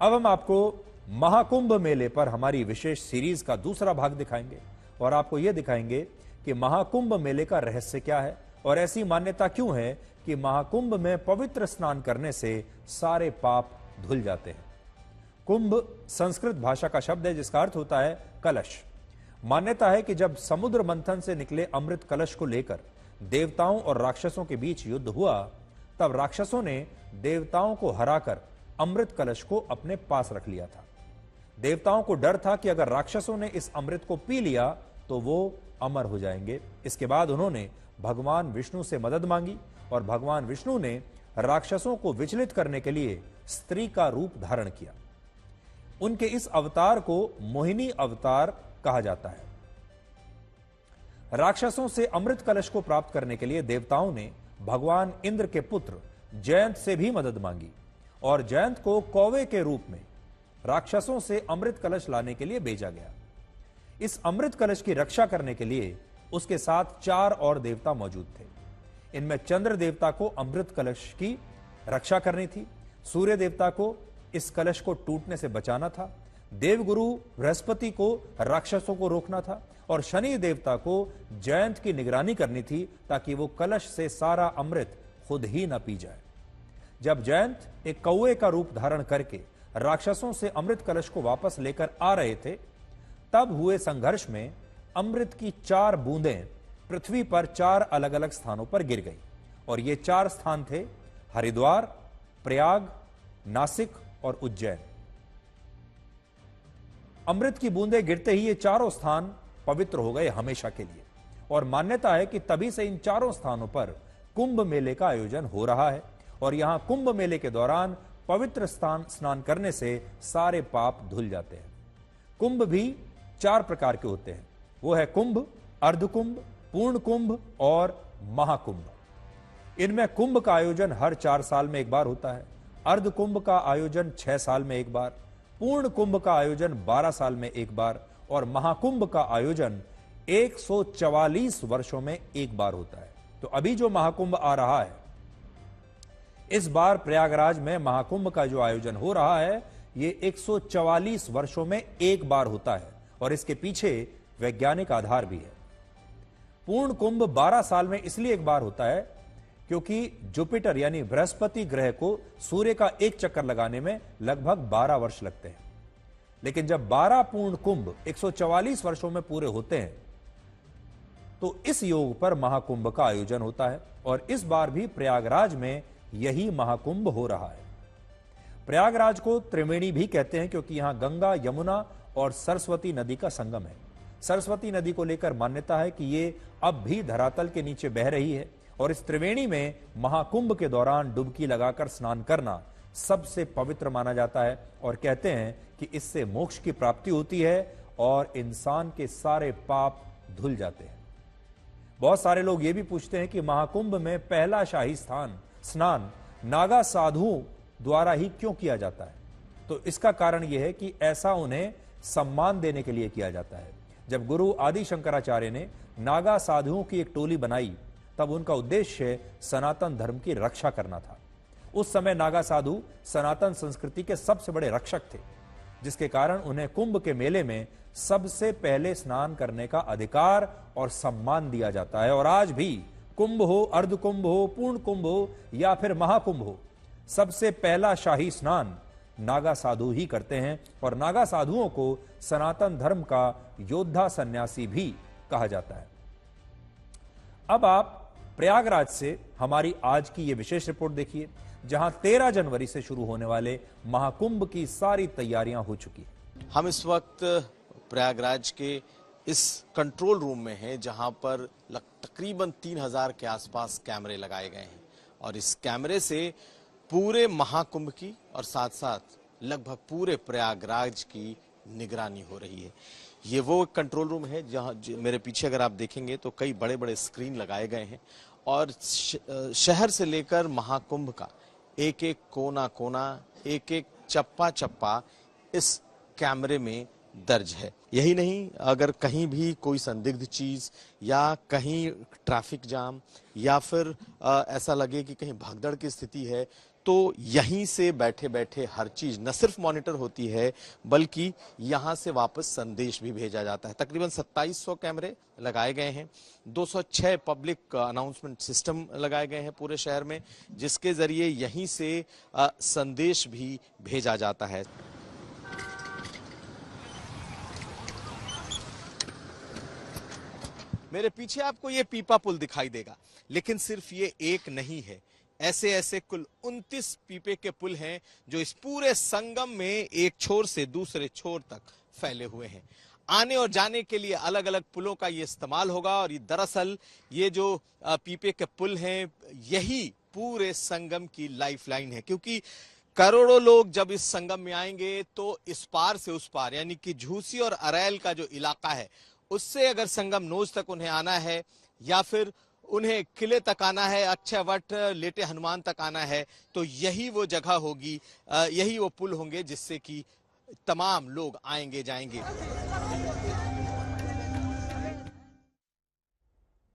अब हम आपको महाकुंभ मेले पर हमारी विशेष सीरीज का दूसरा भाग दिखाएंगे और आपको यह दिखाएंगे कि महाकुंभ मेले का रहस्य क्या है और ऐसी मान्यता क्यों है कि महाकुंभ में पवित्र स्नान करने से सारे पाप धुल जाते हैं। कुंभ संस्कृत भाषा का शब्द है जिसका अर्थ होता है कलश। मान्यता है कि जब समुद्र मंथन से निकले अमृत कलश को लेकर देवताओं और राक्षसों के बीच युद्ध हुआ, तब राक्षसों ने देवताओं को हराकर अमृत कलश को अपने पास रख लिया था। देवताओं को डर था कि अगर राक्षसों ने इस अमृत को पी लिया तो वो अमर हो जाएंगे। इसके बाद उन्होंने भगवान विष्णु से मदद मांगी और भगवान विष्णु ने राक्षसों को विचलित करने के लिए स्त्री का रूप धारण किया। उनके इस अवतार को मोहिनी अवतार कहा जाता है। राक्षसों से अमृत कलश को प्राप्त करने के लिए देवताओं ने भगवान इंद्र के पुत्र जयंत से भी मदद मांगी और जयंत को कौवे के रूप में राक्षसों से अमृत कलश लाने के लिए भेजा गया। इस अमृत कलश की रक्षा करने के लिए उसके साथ 4 और देवता मौजूद थे। इनमें चंद्र देवता को अमृत कलश की रक्षा करनी थी, सूर्य देवता को इस कलश को टूटने से बचाना था, देवगुरु बृहस्पति को राक्षसों को रोकना था और शनि देवता को जयंत की निगरानी करनी थी ताकि वो कलश से सारा अमृत खुद ही न पी जाए। जब जयंत एक कौवे का रूप धारण करके राक्षसों से अमृत कलश को वापस लेकर आ रहे थे, तब हुए संघर्ष में अमृत की 4 बूंदें पृथ्वी पर 4 अलग अलग स्थानों पर गिर गई और ये 4 स्थान थे हरिद्वार, प्रयाग, नासिक और उज्जैन। अमृत की बूंदें गिरते ही ये चारों स्थान पवित्र हो गए हमेशा के लिए और मान्यता है कि तभी से इन चारों स्थानों पर कुंभ मेले का आयोजन हो रहा है और यहां कुंभ मेले के दौरान पवित्र स्नान करने से सारे पाप धुल जाते हैं। कुंभ भी 4 प्रकार के होते हैं, वो है कुंभ, अर्धकुंभ, पूर्ण कुंभ और महाकुंभ। इनमें कुंभ का आयोजन हर 4 साल में एक बार होता है, अर्धकुंभ का आयोजन 6 साल में एक बार, पूर्ण कुंभ का आयोजन 12 साल में एक बार और महाकुंभ का आयोजन 144 वर्षों में एक बार होता है। तो अभी जो महाकुंभ आ रहा है, इस बार प्रयागराज में महाकुंभ का जो आयोजन हो रहा है ये 144 वर्षों में एक बार होता है और इसके पीछे वैज्ञानिक आधार भी है। पूर्ण कुंभ 12 साल में इसलिए एक बार होता है क्योंकि जुपिटर यानी बृहस्पति ग्रह को सूर्य का एक चक्कर लगाने में लगभग 12 वर्ष लगते हैं। लेकिन जब 12 पूर्ण कुंभ 144 वर्षों में पूरे होते हैं तो इस योग पर महाकुंभ का आयोजन होता है और इस बार भी प्रयागराज में यही महाकुंभ हो रहा है। प्रयागराज को त्रिवेणी भी कहते हैं क्योंकि यहां गंगा, यमुना और सरस्वती नदी का संगम है। सरस्वती नदी को लेकर मान्यता है कि ये अब भी धरातल के नीचे बह रही है और इस त्रिवेणी में महाकुंभ के दौरान डुबकी लगाकर स्नान करना सबसे पवित्र माना जाता है और कहते हैं कि इससे मोक्ष की प्राप्ति होती है और इंसान के सारे पाप धुल जाते हैं। बहुत सारे लोग ये भी पूछते हैं कि महाकुंभ में पहला शाही स्नान नागा साधुओं द्वारा ही क्यों किया जाता है। तो इसका कारण यह है कि ऐसा उन्हें सम्मान देने के लिए किया जाता है। जब गुरु आदि शंकराचार्य ने नागा साधुओं की एक टोली बनाई तब उनका उद्देश्य सनातन धर्म की रक्षा करना था। उस समय नागा साधु सनातन संस्कृति के सबसे बड़े रक्षक थे, जिसके कारण उन्हें कुंभ के मेले में सबसे पहले स्नान करने का अधिकार और सम्मान दिया जाता है। और आज भी कुंभ हो, अर्धकुंभ हो, पूर्ण कुंभ हो या फिर महाकुंभ हो, सबसे पहला शाही स्नान नागा साधु ही करते हैं और नागा साधुओं को सनातन धर्म का योद्धा सन्यासी भी कहा जाता है। अब आप प्रयागराज से हमारी आज की यह विशेष रिपोर्ट देखिए, जहां 13 जनवरी से शुरू होने वाले महाकुंभ की सारी तैयारियां हो चुकी हैं। हम इस वक्त प्रयागराज के इस कंट्रोल रूम में हैं, जहां पर तकरीबन 3000 के आसपास कैमरे लगाए गए हैं और इस कैमरे से पूरे महाकुंभ की और साथ साथ लगभग पूरे प्रयागराज की निगरानी हो रही है। ये वो कंट्रोल रूम है जहां मेरे पीछे अगर आप देखेंगे तो कई बड़े बड़े स्क्रीन लगाए गए हैं और शहर से लेकर महाकुंभ का एक एक कोना कोना, एक एक चप्पा चप्पा इस कैमरे में दर्ज है। यही नहीं, अगर कहीं भी कोई संदिग्ध चीज या कहीं ट्रैफिक जाम या फिर ऐसा लगे कि कहीं भगदड़ की स्थिति है तो यहीं से बैठे बैठे हर चीज न सिर्फ मॉनिटर होती है बल्कि यहां से वापस संदेश भी भेजा जाता है। तकरीबन 2700 कैमरे लगाए गए हैं, 206 पब्लिक अनाउंसमेंट सिस्टम लगाए गए हैं पूरे शहर में, जिसके जरिए यहीं से संदेश भी भेजा जाता है। मेरे पीछे आपको ये पीपा पुल दिखाई देगा, लेकिन सिर्फ ये एक नहीं है, ऐसे ऐसे कुल 29 पीपे के पुल हैं जो इस पूरे संगम में एक छोर से दूसरे छोर तक फैले हुए हैं। आने और जाने के लिए अलग अलग पुलों का ये इस्तेमाल होगा और ये दरअसल ये जो पीपे के पुल हैं यही पूरे संगम की लाइफलाइन है, क्योंकि करोड़ों लोग जब इस संगम में आएंगे तो इस पार से उस पार यानी कि झूसी और अरैल का जो इलाका है उससे अगर संगम नोज तक उन्हें आना है या फिर उन्हें किले तक आना है, अक्षय वट, लेटे हनुमान तक आना है, तो यही वो जगह होगी, यही वो पुल होंगे जिससे कि तमाम लोग आएंगे जाएंगे।